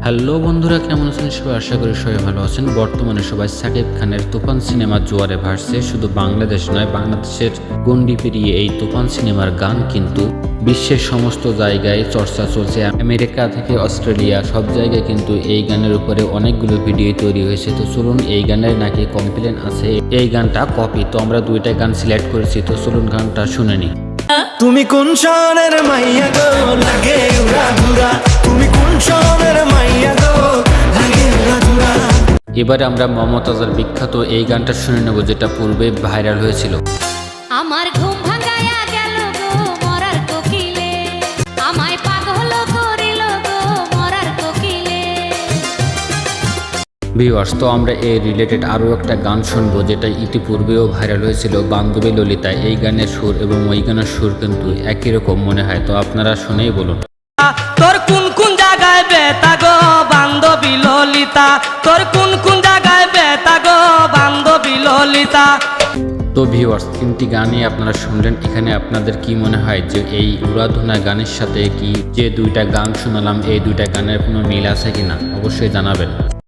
Hello বন্ধুরা, কেমন আছেন সবাই? আশা করি সবাই ভালো আছেন। বর্তমানে সবাই সাকিব খানের তুফান সিনেমার জোয়ারে ভাসছে। শুধু বাংলাদেশ নয়, বাংলাদেশের গণ্ডি পেরিয়ে এই তুফান সিনেমার গান কিন্তু বিশ্বের সমস্ত জায়গায় চর্চা চলছে। আমেরিকা থেকে অস্ট্রেলিয়া সব জায়গায় কিন্তু এই গানের উপরে অনেকগুলো ভিডিও তৈরি হয়েছে। তো চলুন, এই গানের নাকি কমপ্লেন আছে, এই গানটা কপি। তো আমরা দুইটা গান সিলেক্ট করেছি, তো চলুন গানটা শুনে নিই। তুমি কোন শহরের মাইয়া গো লাগে উড়া ধুরা, তুমি কোন শহরের মাইয়া গো লাগে উড়া ধুরা। এবারে আমরা মমতাজের বিখ্যাত এই গানটা শুনে নেব, যেটা পূর্বে ভাইরাল হয়েছিল। আমার ঘুম ভাঙায়া গেল গো মরার কোকিলে, আমায় পাগল করিল গো মরার কোকিলে। ভিউয়ার্স, তো আমরা এই রিলেটেড আরও একটা গান শুনবো, যেটা ইতিপূর্বেও ভাইরাল হয়েছিল, বান্ধবী ললিতা। এই গানের সুর এবং ওই গানের সুর কিন্তু একই রকম মনে হয়। তো আপনারা শুনেই বলুন। তোর কোন কোন জায়গায় বেতা গো বান্ধবী ললিতা, তোর কোন কোন জায়গায় বেতা গো বান্ধবী ললিতা। তো ভিউয়ার্স, তিনটি গানই আপনারা শুনলেন। এখানে আপনাদের কি মনে হয় যে এই উড়াধুনা গানের সাথে কি যে দুইটা গান শোনালাম, এই দুইটা গানের কোনো মিল আছে কিনা অবশ্যই জানাবেন।